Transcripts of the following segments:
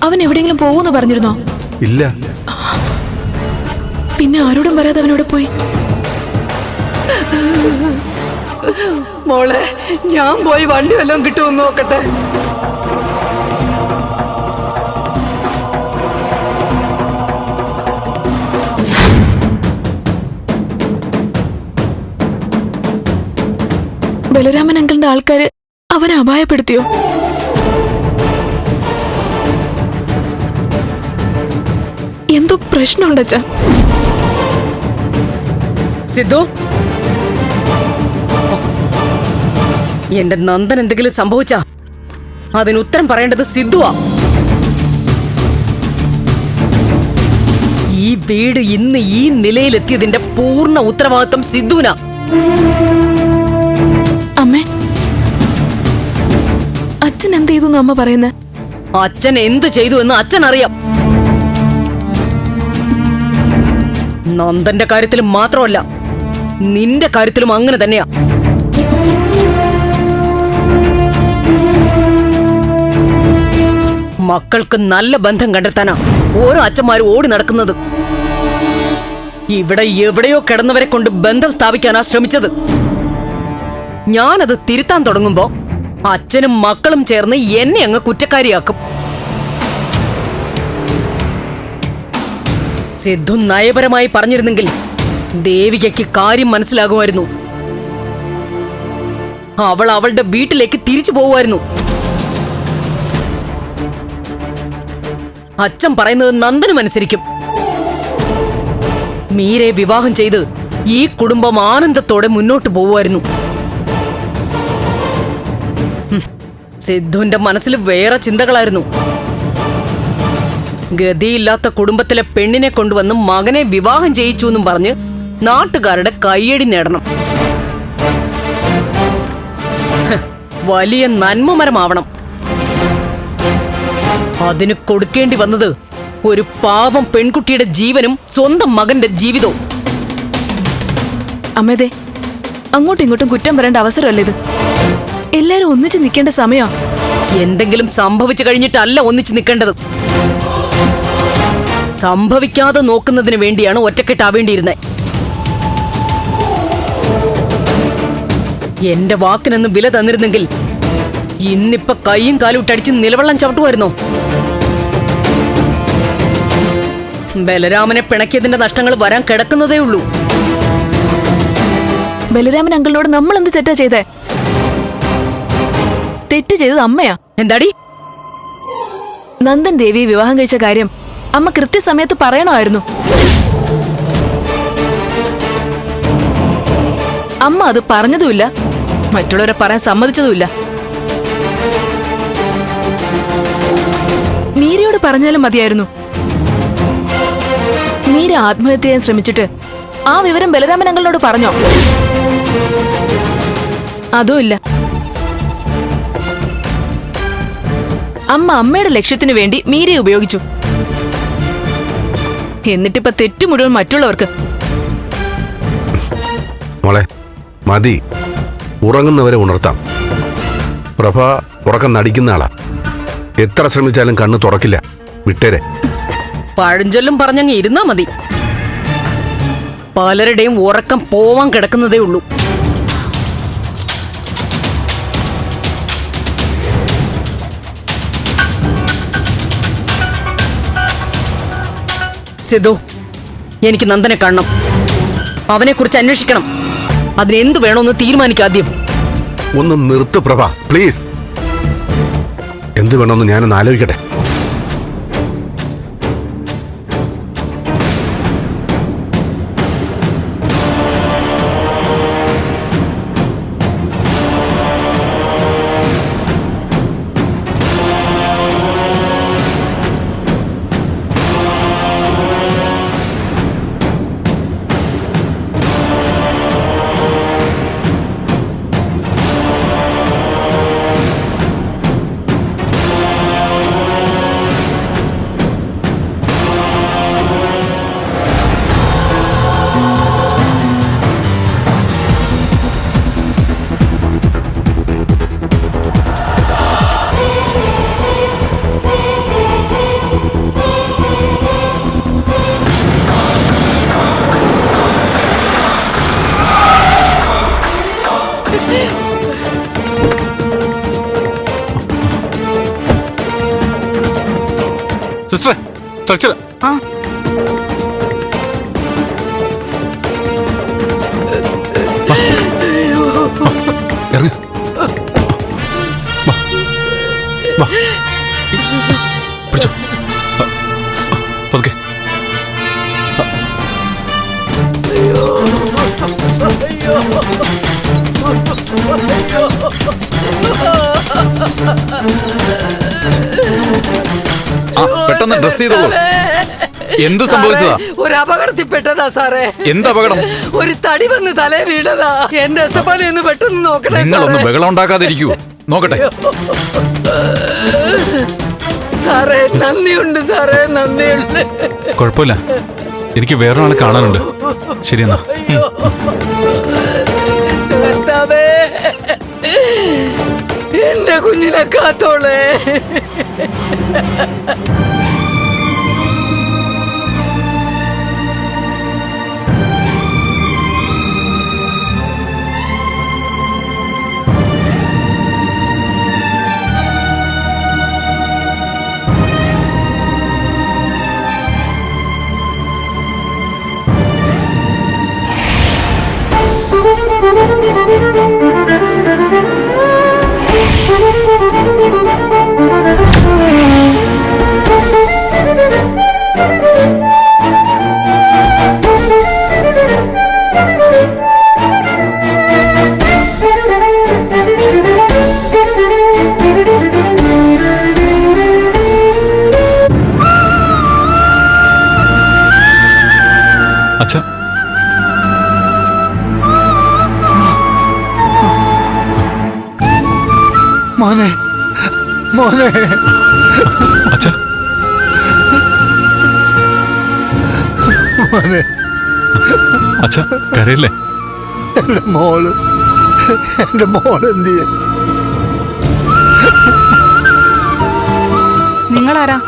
അവൻ എവിടെയെങ്കിലും പോകുമെന്ന് പറഞ്ഞിരുന്നോ? ഇല്ല. പിന്നെ ആരോടും പറയാതെ അവനോട് പോയി? മോളെ, ഞാൻ പോയി വണ്ടി വല്ലതും കിട്ടുമെന്ന് നോക്കട്ടെ. ബലരാമൻ അങ്കിളിന്റെ ആൾക്കാര് അവനെ അപായപ്പെടുത്തിയോ? എന്തോ പ്രശ്നമുണ്ടച്ചാ. സിദ്ധു, എന്റെ നന്ദൻ എന്തെങ്കിലും സംഭവിച്ചാ അതിന് ഉത്തരം പറയേണ്ടത് സിദ്ധുവാ. ഈ വീട് ഇന്ന് ഈ നിലയിലെത്തിയതിന്റെ പൂർണ്ണ ഉത്തരവാദിത്വം സിദ്ധുവിനാ. അമ്മേ, അച്ഛൻ എന്ത് ചെയ്തു അമ്മ പറയുന്നത്? അച്ഛൻ എന്ത് ചെയ്തു എന്ന് അച്ഛൻ അറിയാം. നന്ദന്റെ കാര്യത്തിലും മാത്രമല്ല, നിന്റെ കാര്യത്തിലും അങ്ങനെ തന്നെയാ. മക്കൾക്ക് നല്ല ബന്ധം കണ്ടെത്താനാ ഓരോ അച്ഛന്മാരും ഓടി നടക്കുന്നത്. ഇവിടെ എവിടെയോ കിടന്നവരെ കൊണ്ട് ബന്ധം സ്ഥാപിക്കാനാ ശ്രമിച്ചത്. ഞാനത് തിരുത്താൻ തുടങ്ങുമ്പോ അച്ഛനും മക്കളും ചേർന്ന് എന്നെ അങ്ങ് കുറ്റക്കാരിയാക്കും. സിദ്ധു നയപരമായി പറഞ്ഞിരുന്നെങ്കിൽ ദേവികയ്ക്ക് കാര്യം മനസ്സിലാകുമായിരുന്നു. അവൾ അവളുടെ വീട്ടിലേക്ക് തിരിച്ചു പോവുമായിരുന്നു. അച്ഛൻ പറയുന്നത് നന്ദനും അനുസരിക്കും. മീരെ വിവാഹം ചെയ്ത് ഈ കുടുംബം ആനന്ദത്തോടെ മുന്നോട്ട് പോവുമായിരുന്നു. സിദ്ധുവിന്റെ മനസ്സിൽ വേറെ ചിന്തകളായിരുന്നു. ഗതിയില്ലാത്ത കുടുംബത്തിലെ പെണ്ണിനെ കൊണ്ടുവന്ന് മകനെ വിവാഹം ചെയ്യിച്ചു എന്നും പറഞ്ഞ് നാട്ടുകാരുടെ കയ്യടി നേടണം. വലിയ നന്മമരമാവണം. അതിന് കൊടുക്കേണ്ടി വന്നത് ഒരു പാവം പെൺകുട്ടിയുടെ ജീവനും സ്വന്തം മകന്റെ ജീവിതവും. അമ്മേദേ, അങ്ങോട്ടും ഇങ്ങോട്ടും കുറ്റം പറയേണ്ട അവസരമല്ല ഇത്. എല്ലാരും ഒന്നിച്ച് നിൽക്കേണ്ട സമയം. എന്തെങ്കിലും സംഭവിച്ചു കഴിഞ്ഞിട്ടല്ല ഒന്നിച്ച് നിൽക്കേണ്ടത്. സംഭവിക്കാതെ നോക്കുന്നതിന് വേണ്ടിയാണ് ഒറ്റക്കെട്ടാവേണ്ടിയിരുന്നത്. എന്റെ വാക്കിനൊന്ന് വില തന്നിരുന്നെങ്കിൽ ഇന്നിപ്പോ കൈയും കാലും ഇട്ടടിച്ച് നിലവെള്ളം ചവിട്ടുമായിരുന്നോ? ബലരാമനെ പിണക്കിയതിന്റെ നഷ്ടങ്ങൾ വരാൻ കിടക്കുന്നതേ ഉള്ളൂ. ബലരാമൻ അങ്കിളിനോട് നമ്മൾ എന്ത് തെറ്റാ ചെയ്തേ? തെറ്റ് ചെയ്തത് അമ്മയാ. എന്താടി? നന്ദൻ ദേവിയെ വിവാഹം കഴിച്ച കാര്യം അമ്മ കൃത്യസമയത്ത് പറയണമായിരുന്നു. അമ്മ അത് പറഞ്ഞതുമില്ല, മറ്റുള്ളവരെ പറയാൻ സമ്മതിച്ചതുമില്ല. മീരയോട് പറഞ്ഞാലും മതിയായിരുന്നു. മീര ആത്മഹത്യ ചെയ്യാൻ ശ്രമിച്ചിട്ട് ആ വിവരം ബലരാമൻ അങ്കിളിനോട് പറഞ്ഞോ? അതുമില്ല. അമ്മ അമ്മയുടെ ലക്ഷ്യത്തിനു വേണ്ടി മീരയെ ഉപയോഗിച്ചു. എന്നിട്ടിപ്പോ തെറ്റു മുഴുവൻ മറ്റുള്ളവർക്ക്. മോളെ, മതി. ഉറങ്ങുന്നവരെ ഉണർത്താം. പ്രഭ ഉറക്കം നടിക്കുന്ന ആളാ. എത്ര ശ്രമിച്ചാലും കണ്ണ് തുറക്കില്ല. വിട്ടേരെ. പഴഞ്ചൊല്ലും പറഞ്ഞങ്ങ് ഇരുന്നാ മതി. പലരുടെയും ഉറക്കം പോവാൻ കിടക്കുന്നതേ ഉള്ളൂ. സിദ്ധു, എനിക്ക് നന്ദനെ കാണണം. അവനെക്കുറിച്ച് അന്വേഷിക്കണം. അതിനെന്ത് വേണമെന്ന് തീരുമാനിക്കാദ്യം. ഒന്ന് നിർത്ത് പ്രഭ, പ്ലീസ്. എന്ത് വേണമെന്ന് ഞാനൊന്ന് ആലോചിക്കട്ടെ. സിസ്റ്ററെ സ്ട്രക്ചർ ആ ഇറങ്ങ വാ പിടിച്ചോ പതുക്കെ പെട്ടെന്ന് ഡ്രസ് ചെയ്തോളൂ. എന്ത് സംഭവിച്ചതാ? ഒരു അപകടത്തിൽ പെട്ടതാ സാറേ. എന്ത് അപകടം? ഒരു തടി വന്ന് തലേ വീണതാ. എന്റെ എസ്തപ്പാനെ ഒന്ന് പെട്ടെന്ന് നോക്കണേ. നിങ്ങളൊന്ന് ബഹളം ഉണ്ടാക്കാതിരിക്കൂ. നോക്കട്ടെ. സാറേ നന്ദിയുണ്ട് സാറേ, നന്ദിയുണ്ട്. കുഴപ്പമില്ല, എനിക്ക് വേറൊരാളെ കാണാനുണ്ട്. ശരിയെന്നാ. കർത്താവേ, എന്റെ കുഞ്ഞിനെ കാത്തോളേ. അച്ഛാ, മോനെ മോനെ അച്ഛാ, മോനെ, അച്ഛാ കരയല്ലേ? എന്റെ മോള് എന്ത് ചെയ്യും? നിങ്ങളാരാ?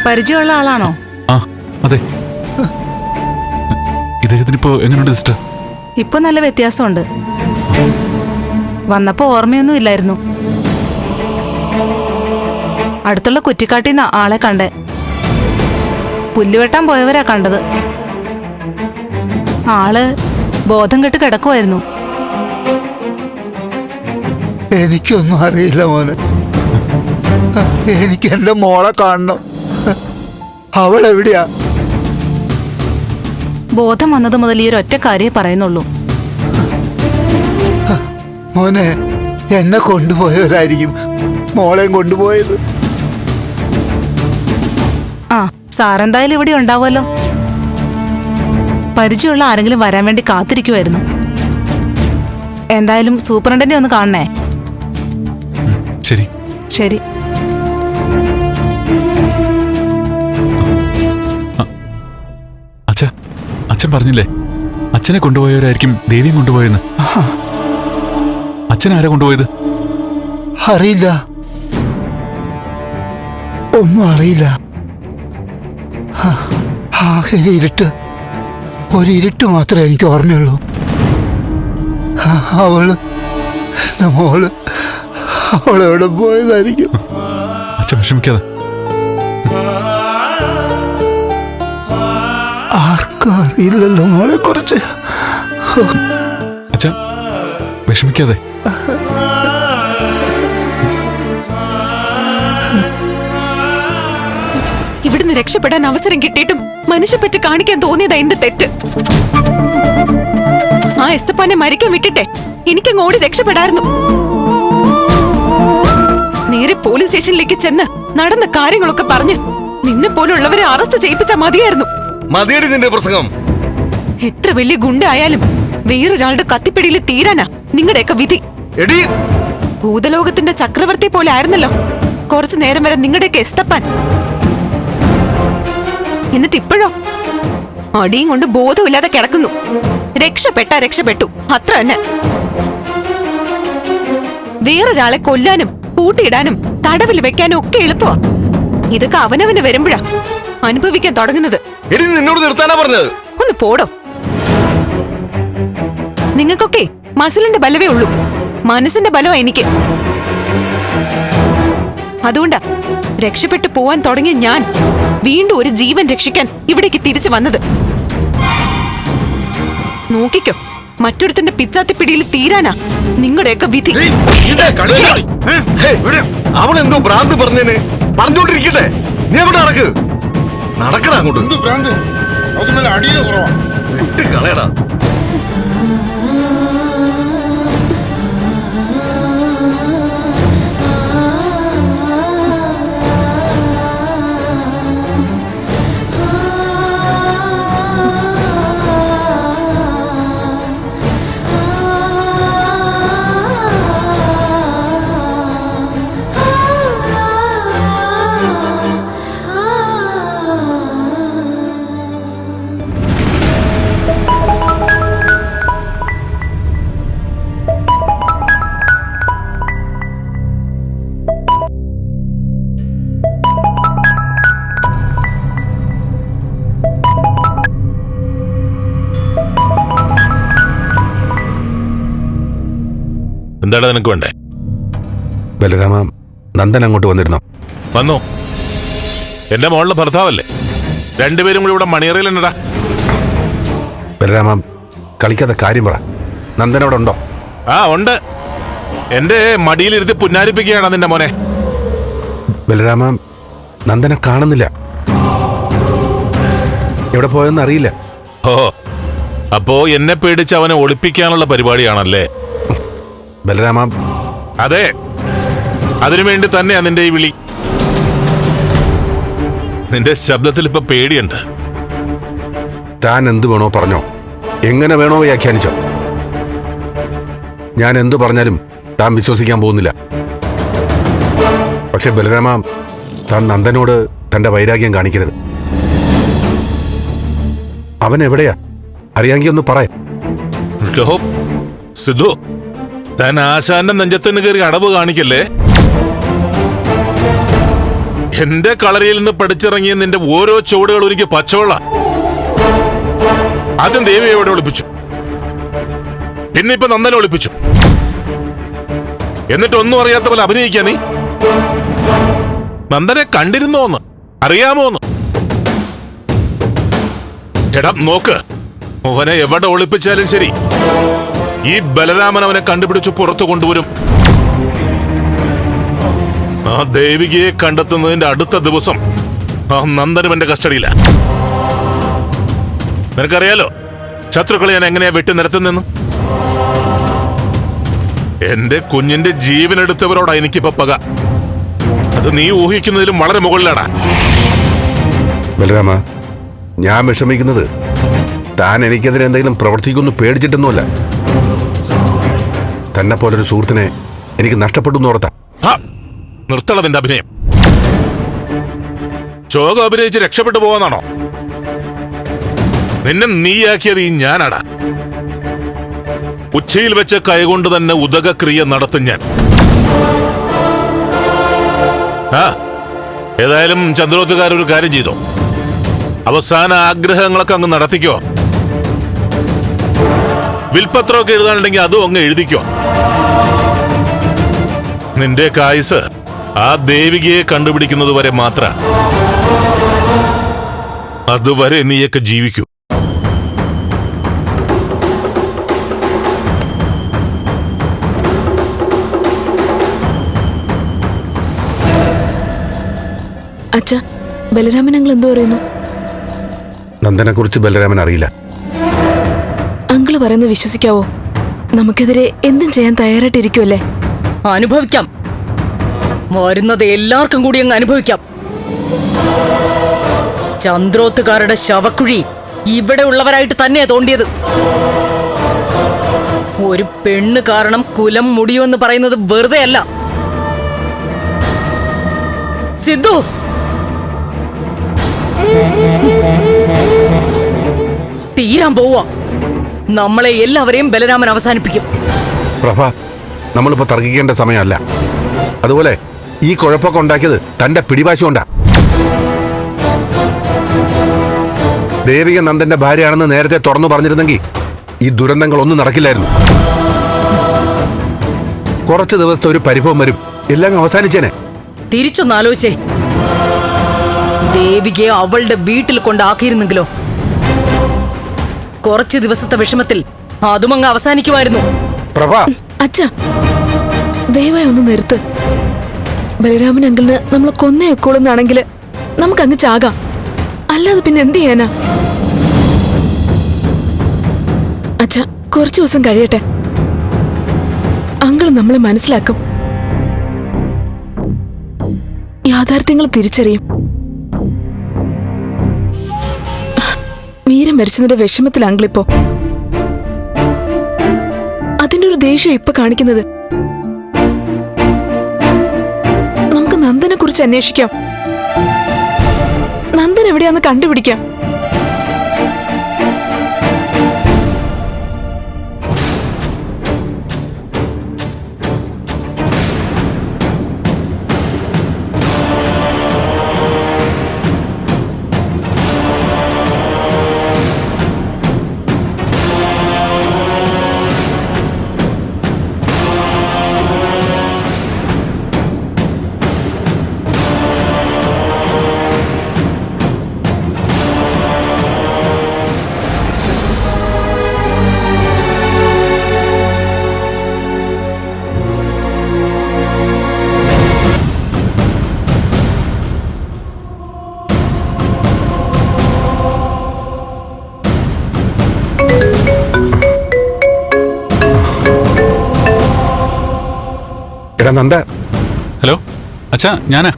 പരിചയമുള്ള ആളാണോ? ആ അതെ. ഇദ്ദേഹത്തിനിപ്പോ എങ്ങനെയുണ്ട് സിസ്റ്റർ? ഇപ്പൊ നല്ല വ്യത്യാസമുണ്ട്. വന്നപ്പോ ഓർമ്മയൊന്നും ഇല്ലായിരുന്നു. അടുത്തുള്ള കുറ്റിക്കാട്ടിൽ നിന്ന് ആളെ കണ്ടേ. പുല്ലുവെട്ടാൻ പോയവരാ കണ്ടത്. ആള് ബോധം കെട്ട് കിടക്കുമായിരുന്നു. എനിക്കൊന്നും അറിയില്ല മോനെ. എനിക്ക് എന്റെ മോളെ കാണണം. അവളെവിടെയാ? ബോധം വന്നത് മുതൽ ഈ ഒരൊറ്റ കാര്യേ പറയുന്നുള്ളൂ. മോനെ, എന്നെ കൊണ്ടുപോയവരായിരിക്കും മോളെയും കൊണ്ടുപോയത്. ആ സാറെന്തായാലും ഇവിടെ ഉണ്ടാവുമല്ലോ. പരിചയമുള്ള ആരെങ്കിലും വരാൻ വേണ്ടി കാത്തിരിക്കുമായിരുന്നു. എന്തായാലും സൂപ്രണ്ടനെ ഒന്ന് കാണണേ. ശരി ശരി. അച്ഛാ, അച്ഛൻ പറഞ്ഞില്ലേ അച്ഛനെ കൊണ്ടുപോയവരായിരിക്കും ദേവിയും കൊണ്ടുപോയെന്ന്. അച്ഛൻ ആരാ കൊണ്ടുപോയത്? അറിയില്ല, ഒന്നും അറിയില്ല. ആകെ ഇരുട്ട്, ഒരു ഇരുട്ട് മാത്രമേ എനിക്ക് ഓർമ്മയുള്ളൂ. എന്റെ മോള് അവളെവിടെ പോയതായിരിക്കും. അച്ഛൻ വിഷമിക്കാതെ. ആർക്കും അറിയില്ലല്ലോ മോളെ കുറിച്ച്. അച്ഛാ വിഷമിക്കാതെ. ഇവിടുന്ന് രക്ഷപ്പെടാൻ അവസരം കിട്ടിയിട്ടും മനുഷ്യപ്പറ്റ് കാണിക്കാൻ തോന്നിയതാ എന്റെ തെറ്റ്. ആ എസ്തപ്പാനെ മരിക്കാൻ വിട്ടിട്ടെ എനിക്കങ്ങ് ഓടി രക്ഷപ്പെടായിരുന്നു. നേരെ പോലീസ് സ്റ്റേഷനിലേക്ക് ചെന്ന് നടന്ന കാര്യങ്ങളൊക്കെ പറഞ്ഞ് നിന്നെ പോലുള്ളവരെ അറസ്റ്റ് ചെയ്യിപ്പിച്ചാ മതിയായിരുന്നു. മതിയടി നിന്റെ പ്രസംഗം. എത്ര വലിയ ഗുണ്ടായാലും വേറൊരാളുടെ കത്തിപ്പിടിയിൽ തീരാനാ നിങ്ങളുടെയൊക്കെ വിധി. എടി, ഭൂതലോകത്തിന്റെ ചക്രവർത്തി പോലെ ആയിരുന്നല്ലോ കുറച്ചു നേരം വരെ നിങ്ങളുടെയൊക്കെ എസ്തപ്പാൻ. എന്നിട്ട് ഇപ്പോഴോ അടിയും കൊണ്ട് ബോധമില്ലാതെ കിടക്കുന്നു. രക്ഷപ്പെട്ടു, അത്ര തന്നെ. വേറൊരാളെ കൊല്ലാനും കൂട്ടിയിടാനും തടവിൽ വെക്കാനും ഒക്കെ എളുപ്പമാ. ഇതൊക്കെ അവനവന് വരുമ്പോഴാ അനുഭവിക്കാൻ തുടങ്ങുന്നത്. എടി നിന്നോട് നിർത്താനാ പറഞ്ഞത്. ഒന്ന് പോടോ. നിങ്ങൾക്കൊക്കെ മസിലിന്റെ ബലവേ ഉള്ളൂ, മനസ്സിന്റെ ബലമാ എനിക്ക്. അതുകൊണ്ടാ രക്ഷപ്പെട്ടു പോവാൻ തുടങ്ങിയ ഞാൻ വീണ്ടും ഒരു ജീവൻ രക്ഷിക്കാൻ ഇവിടേക്ക് തിരിച്ചു വന്നത്. നോക്കിക്കോ, മറ്റൊരുത്തന്റെ പിച്ചാത്തിപ്പിടിയിൽ തീരാനാ നിങ്ങളുടെയൊക്കെ വിധി. അവൾ എന്തോ ഭ്രാന്ത് പറഞ്ഞേനെ പറഞ്ഞോണ്ടിരിക്കട്ടെ. നീ എവിടെ നടക്ക്, നടക്കണ അങ്ങോട്ട്. എന്ത് ഭ്രാന്ത്? അവർക്ക് നല്ല അടിയുടെ കുറവാ. വിട്ട് കളയടാ. എന്താണ് നിനക്ക് വേണ്ടേ? ബലരാമ, നന്ദൻ അങ്ങോട്ട് വന്നിരുന്നോ? വന്നു. എന്റെ മോളുടെ ഭർത്താവല്ലേ? രണ്ടുപേരും കൂടി ഇവിടെ മണിയറയിലുണ്ടടാ. ബലരാമ, കളിക്കാത്ത കാര്യം പറ. നന്ദൻ അവിടെ ഉണ്ടോ? ആ ഉണ്ട്. എന്റെ മടിയിലിരുത്തി പുന്നാരിപ്പിക്കുകയാണ് നിന്റെ മോനെ. ബലരാമ, നന്ദനെ കാണുന്നില്ല. എവിടെ പോയെന്ന് അറിയില്ല. ഓ, അപ്പോ എന്നെ പേടിച്ച് അവനെ ഒളിപ്പിക്കാനുള്ള പരിപാടിയാണല്ലേ? ബലരാമ, അതെ, അതിനുവേണ്ടി തന്നെയാ നിന്റെ ഈ വിളി. നിന്റെ ശബ്ദത്തിൽ ഇപ്പൊ പേടിയുണ്ട്. താൻ എന്തു വേണോ പറഞ്ഞോ, എങ്ങനെ വേണോ വ്യാഖ്യാനിച്ചോ. ഞാൻ എന്തു പറഞ്ഞാലും താൻ വിശ്വസിക്കാൻ പോകുന്നില്ല. പക്ഷെ ബലരാമ, താൻ നന്ദനോട് തന്റെ വൈരാഗ്യം കാണിക്കരുത്. അവൻ എവിടെയാ? അറിയാമെങ്കിൽ ഒന്ന് പറയാം. സിദ്ധു, താൻ ആശാന്റെ നെഞ്ചത്തിന് കയറി അടവ് കാണിക്കല്ലേ. എന്റെ കളരിയിൽ നിന്ന് പഠിച്ചിറങ്ങിയ നിന്റെ ഓരോ ചുവടുകൾ എനിക്ക് പച്ചവെള്ള. ആദ്യം ദേവി എവിടെ ഒളിപ്പിച്ചു, പിന്നെ ഇപ്പൊ നന്ദനെ ഒളിപ്പിച്ചു. എന്നിട്ട് ഒന്നും അറിയാത്ത പോലെ അഭിനയിക്കാ നീ. നന്ദനെ കണ്ടിരുന്നോന്ന് അറിയാമോന്ന്? എടാ നോക്ക്, അവനെ എവിടെ ഒളിപ്പിച്ചാലും ശരി, ഈ ബലരാമൻ അവനെ കണ്ടുപിടിച്ച് പുറത്തു കൊണ്ടുവരും. ആ ദേവികയെ കണ്ടെത്തുന്നതിന്റെ അടുത്ത ദിവസം ആ നന്ദനും എന്റെ കസ്റ്റഡിയില. നിനക്കറിയാലോ ശത്രുക്കളെ ഞാൻ എങ്ങനെയാ വെട്ടി നിരത്തുന്നെന്ന്. എന്റെ കുഞ്ഞിന്റെ ജീവനെടുത്തവരോടാ എനിക്കിപ്പോ പക. അത് നീ ഊഹിക്കുന്നതിലും വളരെ മുകളിലാടാ. ബലരാമ, ഞാൻ വിഷമിക്കുന്നത് താൻ എനിക്കെതിരെ എന്തെങ്കിലും പ്രവർത്തിക്കുന്നു പേടിച്ചിട്ടൊന്നുമല്ല. തന്നെ പോലൊരു സുഹൃത്തിനെ എനിക്ക് നഷ്ടപ്പെട്ടു എന്നോർത്താ. നിർത്തണം നിന്റെ അഭിനയം. ചോക അഭിനയിച്ച് രക്ഷപ്പെട്ടു പോവാന്നാണോ? നിന്നെ നീയാക്കിയത് ഈ ഞാനാടാ. ഉച്ചയിൽ വെച്ച കൈകൊണ്ട് തന്നെ ഉദകക്രിയ നടത്തും ഞാൻ. ഏതായാലും ചന്ദ്രോത്തുകാരൊരു കാര്യം ചെയ്തോ, അവസാന ആഗ്രഹങ്ങളൊക്കെ അങ്ങ് നടത്തിക്കോ. വിൽപത്രമൊക്കെ എഴുതാനുണ്ടെങ്കിൽ അതും അങ്ങ് എഴുതിക്കോ. നിന്റെ കായുസ് ആ ദേവികയെ കണ്ടുപിടിക്കുന്നത് വരെ മാത്ര. അതുവരെ നീയൊക്കെ ജീവിക്കൂ. അച്ഛാ, ബലരാമൻ അങ്കിൾ എന്തോ പറയുന്നു? നന്ദനെ കുറിച്ച് ബലരാമൻ അറിയില്ല. അങ്കിള് പറയുന്നത് വിശ്വസിക്കാവോ? നമുക്കെതിരെ എന്തും ചെയ്യാൻ തയ്യാറായിട്ടിരിക്കുമല്ലേ? അനുഭവിക്കാം. വരുന്നത് എല്ലാവർക്കും കൂടി അങ്ങ് അനുഭവിക്കാം. ചന്ദ്രോത്തുകാരുടെ ശവക്കുഴി ഇവിടെ ഉള്ളവരായിട്ട് തന്നെയാ തോണ്ടിയത്. ഒരു പെണ്ണ് കാരണം കുലം മുടിയുമെന്ന് പറയുന്നത് വെറുതെ അല്ല. സിദ്ധു, തീരാൻ പോവാ. നമ്മളെ എല്ലാവരെയും ബലരാമൻ അവസാനിപ്പിക്കും. പ്രഭ, നമ്മളിപ്പോ തർക്കിക്കേണ്ട സമയമല്ല. അതുപോലെ ഈ കുഴപ്പമൊക്കെ ഉണ്ടാക്കിയത് തന്റെ പിടിവാശി കൊണ്ടാ. ദേവിക നന്ദന്റെ ഭാര്യയാണെന്ന് നേരത്തെ തുറന്നു പറഞ്ഞിരുന്നെങ്കിൽ ഈ ദുരന്തങ്ങളൊന്നും നടക്കില്ലായിരുന്നു. കുറച്ച് ദിവസത്തെ ഒരു പരിഭവം വരും, എല്ലാം അവസാനിച്ചേനെ. തിരിച്ചൊന്നാലോചിച്ചേ. ദേവികയെ അവളുടെ വീട്ടിൽ കൊണ്ടാക്കിയിരുന്നെങ്കിലോ? കുറച്ച് ദിവസത്തെ വിഷമത്തിൽ അതും അങ്ങ് അവസാനിക്കുമായിരുന്നു. പ്രഭ, അച്ഛ ദയവായി ഒന്ന് നിർത്ത്. ബലരാമൻ അങ്കിളിന് നമ്മൾ കൊന്നേ വെക്കോളുന്നാണെങ്കിൽ നമുക്കങ്ങ് ചാകാം. അല്ലാതെ പിന്നെ എന്ത് ചെയ്യാനാ? അച്ഛ കുറച്ചു ദിവസം കഴിയട്ടെ. അങ്കിൾ നമ്മളെ മനസ്സിലാക്കും, യാഥാർത്ഥ്യങ്ങൾ തിരിച്ചറിയും. മീര മരിച്ചതിന്റെ വിഷമത്തിൽ അങ്കിളിപ്പോ. അതിന്റെ ഒരു ദേഷ്യം ഇപ്പൊ കാണിക്കുന്നത്. നമുക്ക് നന്ദനെ കുറിച്ച് അന്വേഷിക്കാം. നന്ദൻ എവിടെയാന്ന് കണ്ടുപിടിക്കാം. എടാ നന്ദ. ഹലോ അച്ഛാ, ഞാനാ.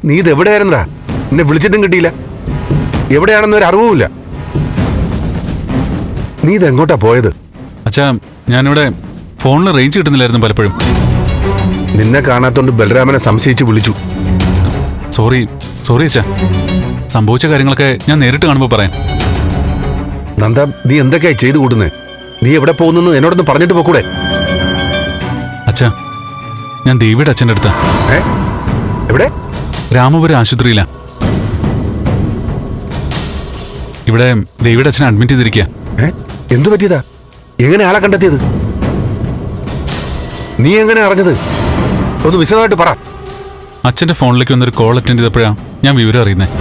നീ ഇത് എവിടെയായിരുന്നടാ? എന്നെ വിളിച്ചിട്ടും കിട്ടിയില്ല. എവിടെയാണെന്ന് ഒരു അറിവുമില്ല. നീ ഇത് എങ്ങോട്ടാ പോയത്? അച്ഛാ, ഞാനിവിടെ ഫോണിൽ റേഞ്ച് കിട്ടുന്നില്ലായിരുന്നു പലപ്പോഴും. നിന്നെ കാണാത്തോണ്ട് ബലരാമനെ സംശയിച്ച് വിളിച്ചു. സോറി അച്ഛാ. സംഭവിച്ച കാര്യങ്ങളൊക്കെ ഞാൻ നേരിട്ട് കാണുമ്പോൾ പറയാം. നന്ദ, നീ എന്തൊക്കെയായി ചെയ്തു കൂട്ടുന്നേ? നീ എവിടെ പോകുന്നെന്ന് എന്നോടൊന്ന് പറഞ്ഞിട്ട് പോക്കൂടെ? അച്ഛാ, ഞാൻ ദേവിയുടെ അച്ഛൻ്റെ അടുത്താ. എവിടെ? രാമപുരം ആശുപത്രിയിലാ. ഇവിടെ ദേവിയുടെ അച്ഛനെ അഡ്മിറ്റ് ചെയ്തിരിക്കുക. എന്തു പറ്റിയതാ? എങ്ങനെ ആളെ കണ്ടെത്തിയത്? നീ എങ്ങനെ അറിഞ്ഞത്? ഒന്ന് വിശദമായിട്ട് പറ. അച്ഛൻ്റെ ഫോണിലേക്ക് വന്നൊരു കോൾ അറ്റൻഡ് ചെയ്തപ്പോഴാണ് ഞാൻ വിവരം അറിയുന്നത്.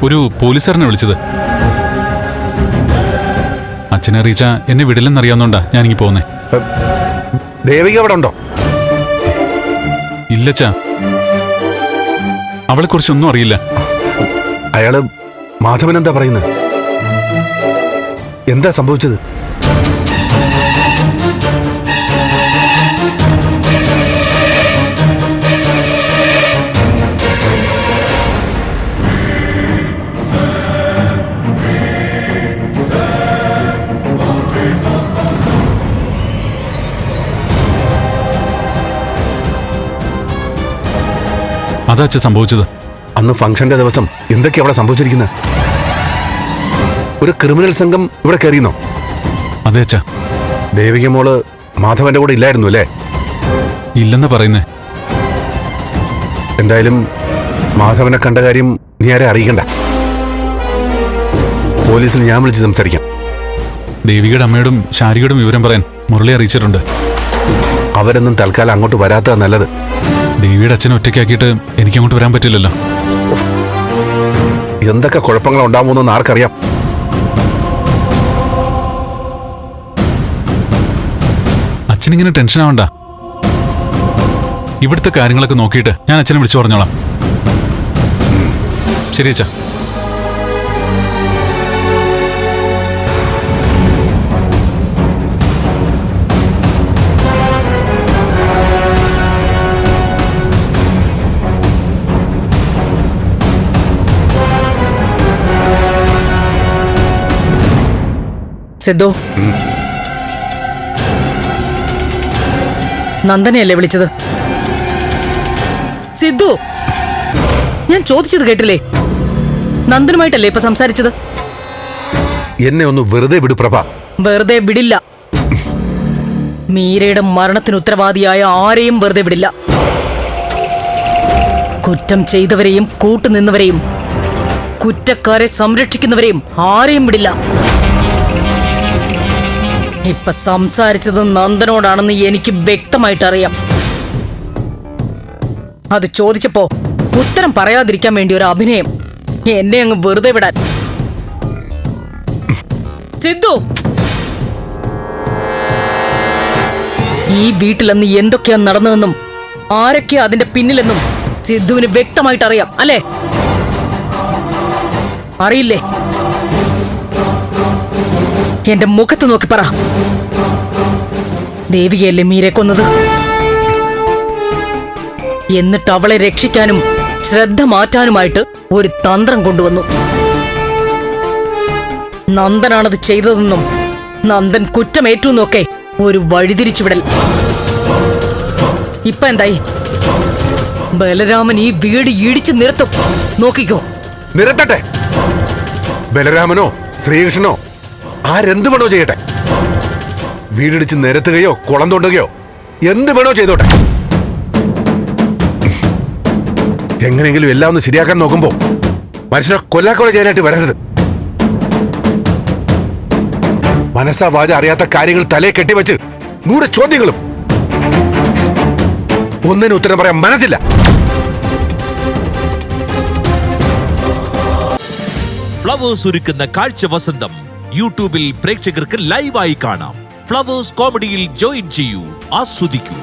ഒരു പോലീസുകാരനെ വിളിച്ചത്. അച്ഛനെ അറിയിച്ച എന്നെ വിടില്ലെന്നറിയാവുന്നോണ്ടാ ഞാനിങ്ങി പോന്നേ. ദേവിക അവിടെ ഉണ്ടോ? ഇല്ലച്ചാ, അവളെ കുറിച്ചൊന്നും അറിയില്ല. അയാള് മാധവൻ എന്താ പറയുന്നത്? എന്താ സംഭവിച്ചത്? അതാ അച്ഛാ സംഭവിച്ചത്. അന്ന് ഫംഗ്ഷന്റെ ദിവസം എന്തൊക്കെയാ അവിടെ സംഭവിച്ചിരിക്കുന്നത്? ഒരു ക്രിമിനൽ സംഘം ഇവിടെ കയറിയെന്നോ? അതെ അച്ഛാ. ദേവിക മോള് മാധവന്റെ കൂടെ ഇല്ലായിരുന്നു അല്ലേ? ഇല്ലെന്ന് പറയുന്നേ. എന്തായാലും മാധവനെ കണ്ട കാര്യം നീ ആരെ അറിയിക്കണ്ട. പോലീസിൽ ഞാൻ വിളിച്ച് സംസാരിക്കാം. ദേവികയുടെ അമ്മയോടും ശാരികയോടും വിവരം പറയാൻ മുരളി അറിയിച്ചിട്ടുണ്ട്. അവരൊന്നും തൽക്കാലം അങ്ങോട്ട് വരാത്തതാ നല്ലത്. ദേവിയുടെ അച്ഛനെ ഒറ്റയ്ക്കാക്കിയിട്ട് എനിക്കങ്ങോട്ട് വരാൻ പറ്റില്ലല്ലോ. എന്തൊക്കെ കുഴപ്പങ്ങൾ ഉണ്ടാവുമെന്ന് ആർക്കറിയാം? അച്ഛനിങ്ങനെ ടെൻഷൻ ആവണ്ട. ഇവിടുത്തെ കാര്യങ്ങളൊക്കെ നോക്കിയിട്ട് ഞാൻ അച്ഛനെ വിളിച്ചു പറഞ്ഞോളാം. ശരി അച്ഛാ. സിദ്ധു, നന്ദനെയല്ലേ വിളിച്ചത്? സിദ്ധു, ഞാൻ ചോദിച്ചത് കേട്ടില്ലേ? നന്ദനുമായിട്ടല്ലേ ഇപ്പൊ സംസാരിച്ചത്? എന്നെ ഒന്ന് വെറുതെ വിടു പ്രഭ. വെറുതെ വിടില്ല. മീരയുടെ മരണത്തിന് ഉത്തരവാദിയായ ആരെയും വെറുതെ വിടില്ല. കുറ്റം ചെയ്തവരെയും കൂട്ടുനിന്നവരെയും കുറ്റക്കാരെ സംരക്ഷിക്കുന്നവരെയും ആരെയും വിടില്ല. ഇപ്പൊ സംസാരിച്ചത് നന്ദനോടാണെന്ന് എനിക്ക് വ്യക്തമായിട്ട് അറിയാം. അത് ചോദിച്ചപ്പോ ഉത്തരം പറയാതിരിക്കാൻ വേണ്ടി ഒരു അഭിനയം. എന്നെ അങ്ങ് വെറുതെ വിടാൻ. സിദ്ധു, ഈ വീട്ടിലന്ന് എന്തൊക്കെയാ നടന്നതെന്നും ആരൊക്കെയാ അതിന്റെ പിന്നിലെന്നും സിദ്ധുവിന് വ്യക്തമായിട്ട് അറിയാം അല്ലേ? അറിയില്ലേ? എന്റെ മുഖത്ത് നോക്കി പറ. ദേവികയല്ലേ മീരെ കൊന്നത്? എന്നിട്ട് അവളെ രക്ഷിക്കാനും ശ്രദ്ധ മാറ്റാനുമായിട്ട് ഒരു തന്ത്രം കൊണ്ടുവന്നു. നന്ദനാണത് ചെയ്തതെന്നും നന്ദൻ കുറ്റമേറ്റു എന്നൊക്കെ ഒരു വഴിതിരിച്ചുവിടൽ. ഇപ്പൊ എന്തായി? ബലരാമൻ ഈ വീട് ഇടിച്ചു നിർത്തും. നോക്കിക്കോ. നിരത്തട്ടെ. ബലരാമനോ ശ്രീകൃഷ്ണനോ ആരെന്ത് വേണോ ചെയ്യട്ടെ. വീടിടിച്ച് നിരത്തുകയോ കുളം തോണ്ടുകയോ എന്ത് വേണോ ചെയ്തോട്ടെ. എങ്ങനെയെങ്കിലും എല്ലാം ഒന്ന് ശരിയാക്കാൻ നോക്കുമ്പോ മനുഷ്യനെ കൊല്ലാക്കൊല ചെയ്യാനായിട്ട് വരരുത്. മനസ്സാ വാച അറിയാത്ത കാര്യങ്ങൾ തലയെ കെട്ടിവെച്ച് 100 ചോദ്യങ്ങളും. ഒന്നിനും ഉത്തരം പറയാൻ മനസ്സില്ല. ഫ്ലവേഴ്സ് ഒരുക്കുന്ന കാഴ്ച വസന്തം യൂട്യൂബിൽ പ്രേക്ഷകർക്ക് ലൈവായി കാണാം. ഫ്ലവേഴ്സ് കോമഡിയിൽ ജോയിൻ ചെയ്യൂ, ആസ്വദിക്കൂ.